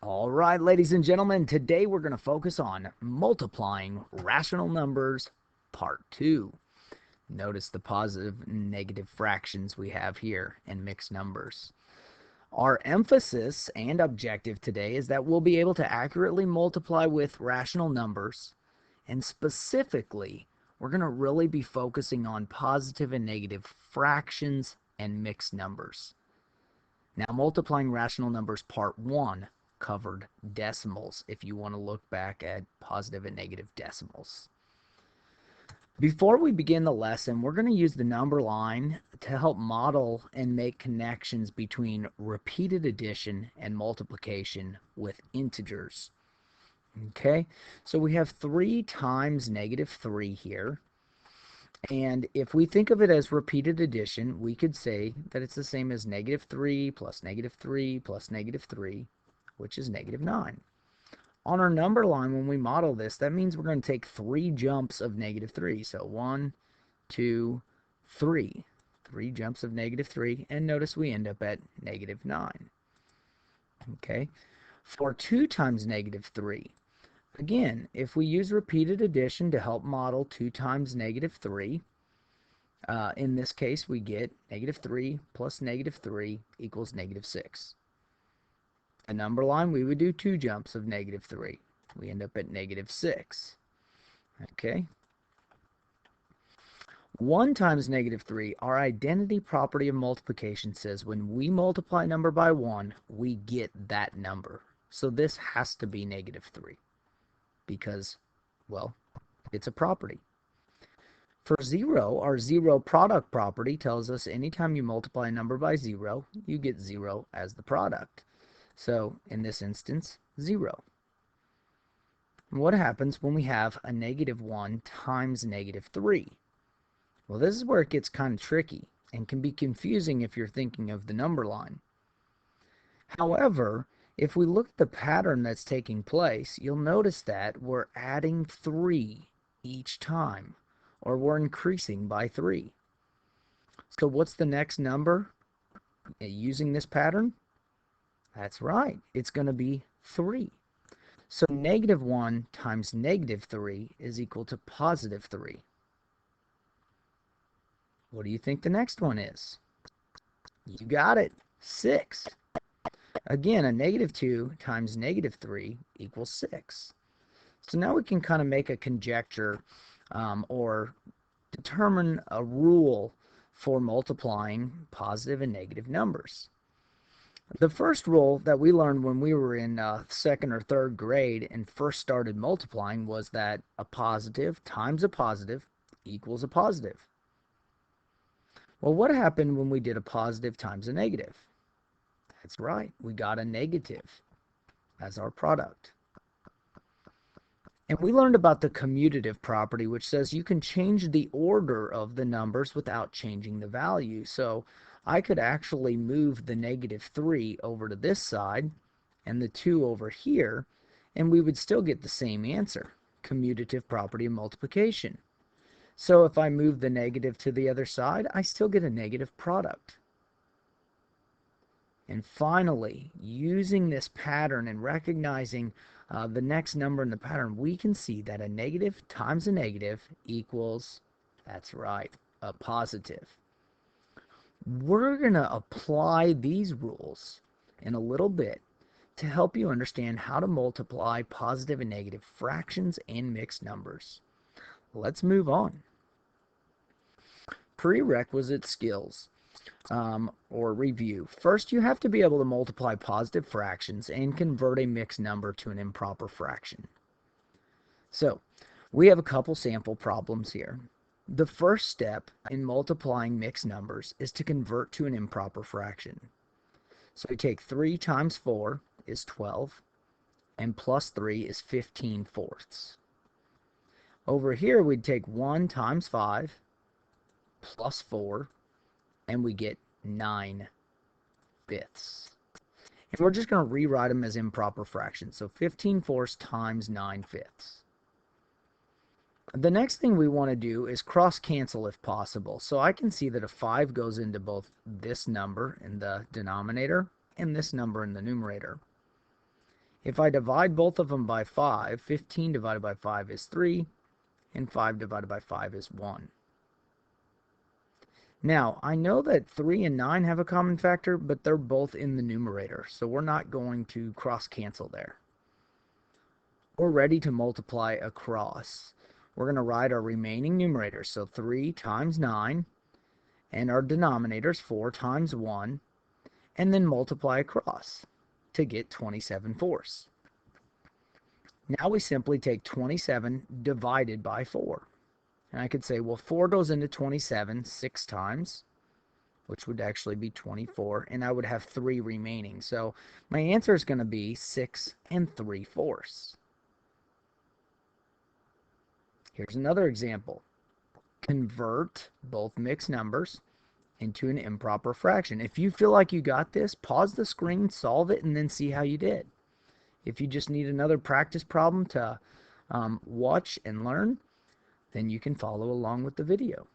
All right, ladies and gentlemen, today we're going to focus on multiplying rational numbers, part 2. Notice the positive and negative fractions we have here in mixed numbers. Our emphasis and objective today is that we'll be able to accurately multiply with rational numbers, and specifically, we're going to really be focusing on positive and negative fractions and mixed numbers. Now, multiplying rational numbers part 1 covered decimals if you want to look back at positive and negative decimals. Before we begin the lesson, we're going to use the number line to help model and make connections between repeated addition and multiplication with integers. Okay, so we have 3 times negative 3 here. And if we think of it as repeated addition, we could say that it's the same as negative 3 plus negative 3 plus negative 3, which is negative 9. On our number line, when we model this, that means we're going to take 3 jumps of negative 3. So 1, 2, 3. 3 jumps of negative 3, and notice we end up at negative 9. Okay, for 2 times negative 3, again, if we use repeated addition to help model 2 times negative 3, in this case we get negative 3 plus negative 3 equals negative 6. A number line, we would do 2 jumps of negative 3. We end up at negative 6. Okay. 1 times negative 3, our identity property of multiplication says when we multiply a number by 1, we get that number. So this has to be negative 3. Because, well, it's a property. For 0, our 0 product property tells us anytime you multiply a number by 0, you get 0 as the product. So, in this instance, 0. What happens when we have a negative 1 times negative 3? Well, this is where it gets kind of tricky and can be confusing if you're thinking of the number line. However, if we look at the pattern that's taking place, you'll notice that we're adding 3 each time, or we're increasing by 3. So what's the next number using this pattern? That's right, it's going to be 3. So negative 1 times negative 3 is equal to positive 3. What do you think the next one is? You got it, 6. Again, a negative 2 times negative 3 equals 6. So now we can kind of make a conjecture or determine a rule for multiplying positive and negative numbers. The first rule that we learned when we were in 2nd or 3rd grade and first started multiplying was that a positive times a positive equals a positive. Well, what happened when we did a positive times a negative? That's right, we got a negative as our product. And we learned about the commutative property, which says you can change the order of the numbers without changing the value. So I could actually move the negative 3 over to this side and the 2 over here, and we would still get the same answer, commutative property of multiplication. So if I move the negative to the other side, I still get a negative product. And finally, using this pattern and recognizing the next number in the pattern, we can see that a negative times a negative equals, that's right, a positive. We're going to apply these rules in a little bit to help you understand how to multiply positive and negative fractions and mixed numbers. Let's move on. Prerequisite skills. Or review. First, you have to be able to multiply positive fractions and convert a mixed number to an improper fraction. So, we have a couple sample problems here. The first step in multiplying mixed numbers is to convert to an improper fraction. So we take 3 times 4 is 12, and plus 3 is 15/4. Over here, we'd take 1 times 5 plus 4, and we get 9/5. And we're just going to rewrite them as improper fractions. So 15/4 times 9/5. The next thing we want to do is cross cancel if possible. So I can see that a 5 goes into both this number in the denominator and this number in the numerator. If I divide both of them by 5, 15 divided by 5 is 3, and 5 divided by 5 is 1. Now, I know that 3 and 9 have a common factor, but they're both in the numerator, so we're not going to cross-cancel there. We're ready to multiply across. We're going to write our remaining numerators, so 3 times 9, and our denominators, 4 times 1, and then multiply across to get 27/4. Now we simply take 27 divided by 4. And I could say, well, 4 goes into 27 6 times, which would actually be 24, and I would have 3 remaining. So my answer is going to be 6 3/4. Here's another example. Convert both mixed numbers into an improper fraction. If you feel like you got this, pause the screen, solve it, and then see how you did. If you just need another practice problem to watch and learn, then you can follow along with the video.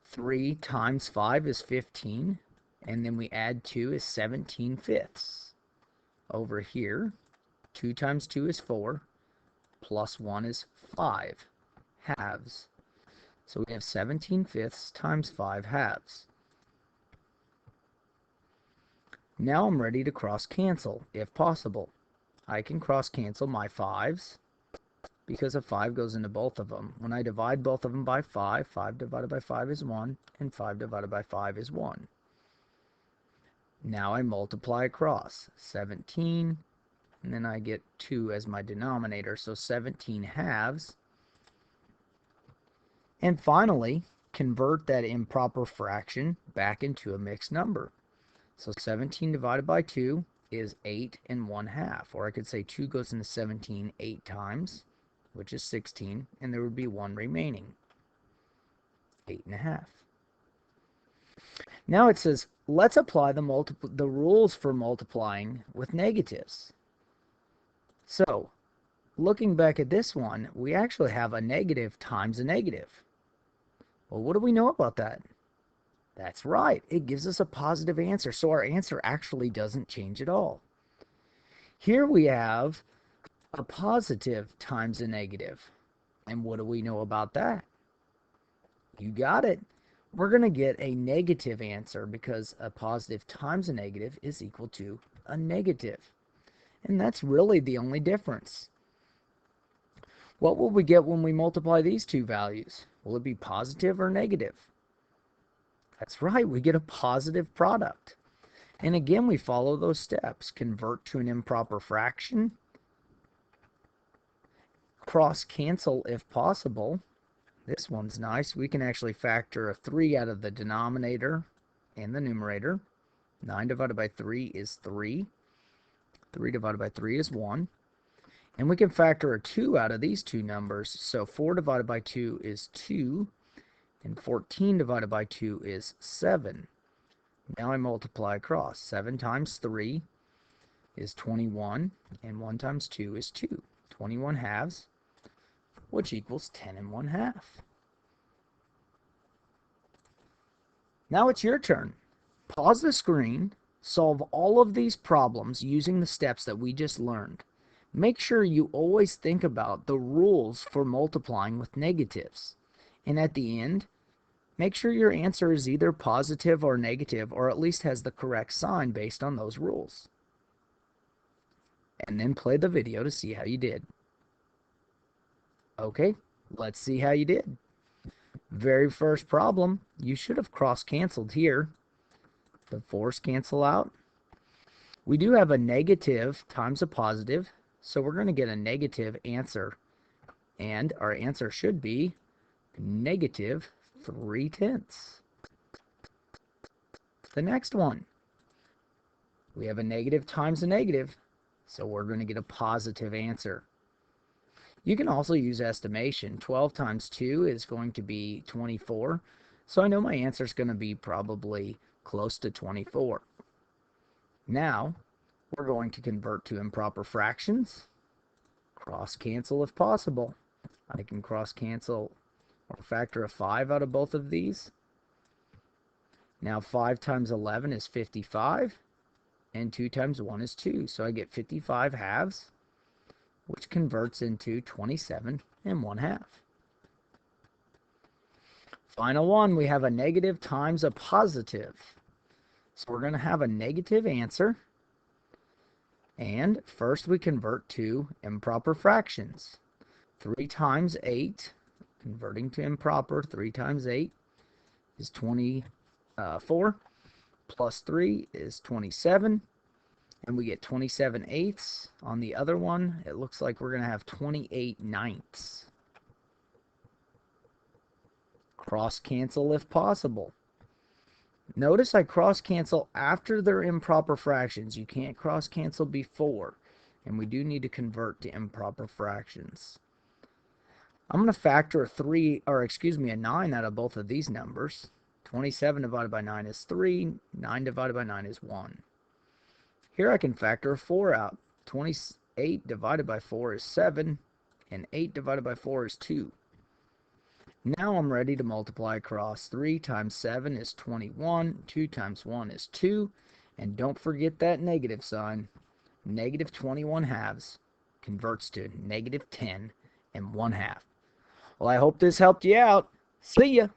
3 times 5 is 15, and then we add 2 is 17/5. Over here, 2 times 2 is 4, plus 1 is 5 halves. So we have 17/5 times 5 halves. Now I'm ready to cross-cancel, if possible. I can cross-cancel my 5's, because a 5 goes into both of them. When I divide both of them by 5, 5 divided by 5 is 1, and 5 divided by 5 is 1. Now I multiply across. 17, and then I get 2 as my denominator, so 17 halves. And finally, convert that improper fraction back into a mixed number. So 17 divided by 2 is 8 1/2. Or I could say 2 goes into 17 8 times, which is 16, and there would be 1 remaining, 8 1/2. Now it says, let's apply the rules for multiplying with negatives. So, looking back at this one, we actually have a negative times a negative. Well, what do we know about that? That's right, it gives us a positive answer, so our answer actually doesn't change at all. Here we have a positive times a negative. And what do we know about that? You got it. We're going to get a negative answer because a positive times a negative is equal to a negative. And that's really the only difference. What will we get when we multiply these two values? Will it be positive or negative? That's right, we get a positive product. And again, we follow those steps. Convert to an improper fraction. Cross-cancel if possible. This one's nice. We can actually factor a 3 out of the denominator and the numerator. 9 divided by 3 is 3. 3 divided by 3 is 1. And we can factor a 2 out of these two numbers. So 4 divided by 2 is 2. And 14 divided by 2 is 7. Now I multiply across. 7 times 3 is 21. And 1 times 2 is 2. 21 halves, which equals 10 1/2. Now it's your turn. Pause the screen, solve all of these problems using the steps that we just learned. Make sure you always think about the rules for multiplying with negatives. And at the end, make sure your answer is either positive or negative, or at least has the correct sign based on those rules. And then play the video to see how you did. Okay, let's see how you did. Very first problem, you should have cross-canceled here. The 4's cancel out. We do have a negative times a positive, so we're going to get a negative answer. And our answer should be negative 3/10. The next one, we have a negative times a negative, so we're going to get a positive answer. You can also use estimation. 12 times 2 is going to be 24. So I know my answer is going to be probably close to 24. Now, we're going to convert to improper fractions. Cross-cancel if possible. I can cross-cancel or factor a 5 out of both of these. Now 5 times 11 is 55. and 2 times 1 is 2. So I get 55 halves, which converts into 27 and 1 half. Final one, we have a negative times a positive. So we're going to have a negative answer. And first we convert to improper fractions. 3 times 8, converting to improper, 3 times 8 is 24, plus 3 is 27, and we get 27 eighths. On the other one, it looks like we're going to have 28 ninths. Cross cancel if possible. Notice I cross cancel after they're improper fractions. You can't cross cancel before, and we do need to convert to improper fractions. I'm going to factor a 9 out of both of these numbers. 27 divided by 9 is 3. 9 divided by 9 is 1. Here I can factor a 4 out. 28 divided by 4 is 7. And 8 divided by 4 is 2. Now I'm ready to multiply across. 3 times 7 is 21. 2 times 1 is 2. And don't forget that negative sign. Negative 21 halves converts to negative 10 and 1 half. Well, I hope this helped you out. See ya.